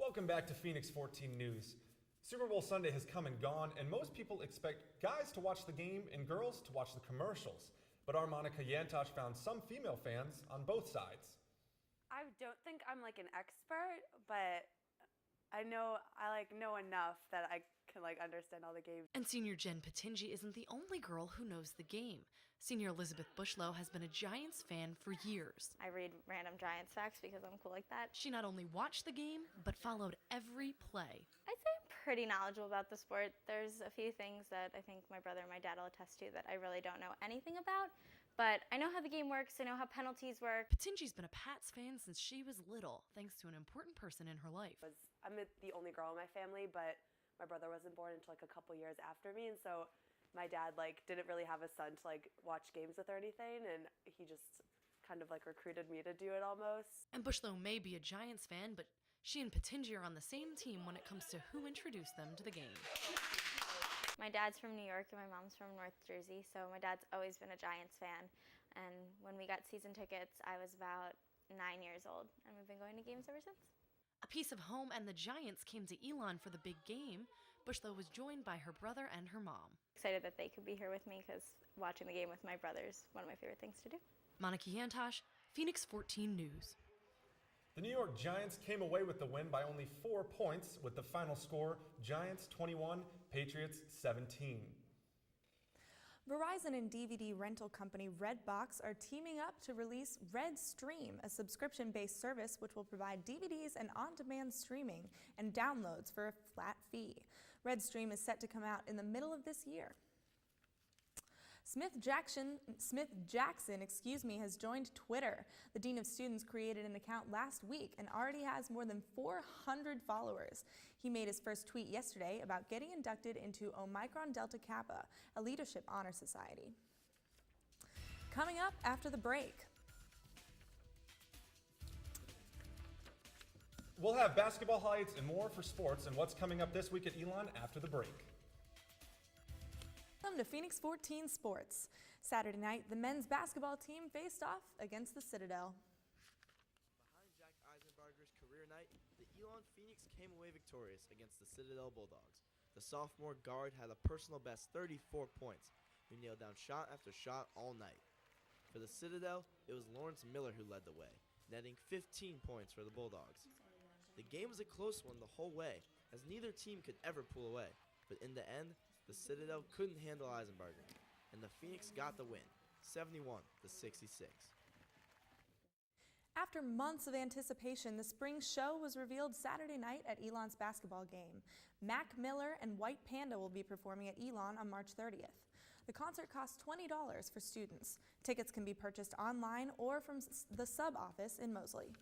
Welcome back to Phoenix 14 News. Super Bowl Sunday has come and gone, and most people expect guys to watch the game and girls to watch the commercials. But our Monica Yantosh found some female fans on both sides. I don't think I'm like an expert, but I know enough that I can understand all the games. And senior Jen Patingi isn't the only girl who knows the game. Senior Elizabeth Bushlow has been a Giants fan for years. I read random Giants facts because I'm cool like that. She not only watched the game, but followed every play. I'd say I'm pretty knowledgeable about the sport. There's a few things that I think my brother and my dad will attest to that I really don't know anything about. But I know how the game works, I know how penalties work. Patingi's been a Pats fan since she was little, thanks to an important person in her life. I'm the only girl in my family, but my brother wasn't born until a couple years after me, and so my dad didn't really have a son to watch games with or anything, and he just kind of recruited me to do it almost. And Bushlow may be a Giants fan, but she and Patingi are on the same team when it comes to who introduced them to the game. My dad's from New York and my mom's from North Jersey, so my dad's always been a Giants fan. And when we got season tickets, I was about 9 years old, and we've been going to games ever since. A piece of home and the Giants came to Elon for the big game. Bushlow was joined by her brother and her mom. Excited that they could be here with me because watching the game with my brother is one of my favorite things to do. Monica Yantosh, Phoenix 14 News. The New York Giants came away with the win by only 4 points, with the final score Giants 21, Patriots 17. Verizon and DVD rental company Redbox are teaming up to release RedStream, a subscription-based service which will provide DVDs and on-demand streaming and downloads for a flat fee. RedStream is set to come out in the middle of this year. Smith Jackson, has joined Twitter. The Dean of Students created an account last week and already has more than 400 followers. He made his first tweet yesterday about getting inducted into Omicron Delta Kappa, a leadership honor society. Coming up after the break. We'll have basketball highlights and more for sports and what's coming up this week at Elon after the break. Welcome to Phoenix 14 Sports. Saturday night, the men's basketball team faced off against the Citadel. Behind Jack Eisenbarger's career night, the Elon Phoenix came away victorious against the Citadel Bulldogs. The sophomore guard had a personal best 34 points, who nailed down shot after shot all night. For the Citadel, it was Lawrence Miller who led the way, netting 15 points for the Bulldogs. The game was a close one the whole way, as neither team could ever pull away, but in the end, the Citadel couldn't handle Eisenbarger, and the Phoenix got the win, 71-66. After months of anticipation, the spring show was revealed Saturday night at Elon's basketball game. Mac Miller and White Panda will be performing at Elon on March 30th. The concert costs $20 for students. Tickets can be purchased online or from the sub office in Mosley.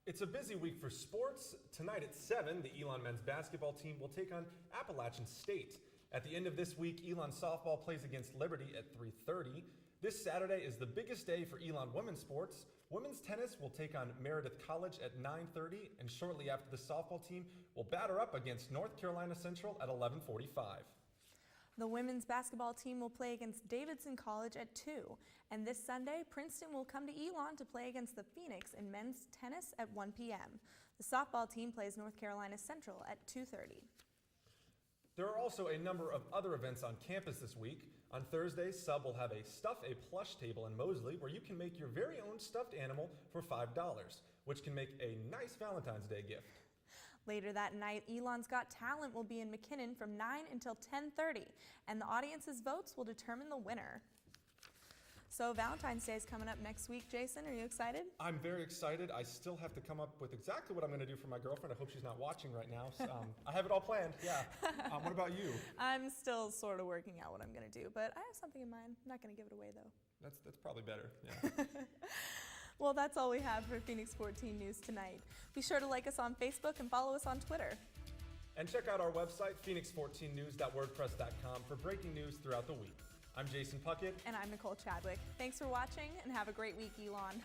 It's a busy week for sports. Tonight at 7, the Elon men's basketball team will take on Appalachian State. At the end of this week, Elon softball plays against Liberty at 3:30. This Saturday is the biggest day for Elon women's sports. Women's tennis will take on Meredith College at 9:30, and shortly after the softball team will batter up against North Carolina Central at 11:45. The women's basketball team will play against Davidson College at 2. And this Sunday, Princeton will come to Elon to play against the Phoenix in men's tennis at 1 p.m. The softball team plays North Carolina Central at 2:30. There are also a number of other events on campus this week. On Thursday, Sub will have a Stuff a Plush table in Mosley where you can make your very own stuffed animal for $5, which can make a nice Valentine's Day gift. Later that night, Elon's Got Talent will be in McKinnon from 9 until 10:30, and the audience's votes will determine the winner. So Valentine's Day is coming up next week. Jason, are you excited? I'm very excited. I still have to come up with exactly what I'm going to do for my girlfriend. I hope she's not watching right now. So, I have it all planned, yeah. What about you? I'm still sort of working out what I'm going to do, but I have something in mind. I'm not going to give it away, though. That's probably better, yeah. Well, that's all we have for Phoenix 14 News tonight. Be sure to like us on Facebook and follow us on Twitter. And check out our website, phoenix14news.wordpress.com, for breaking news throughout the week. I'm Jason Puckett. And I'm Nicole Chadwick. Thanks for watching and have a great week, Elon.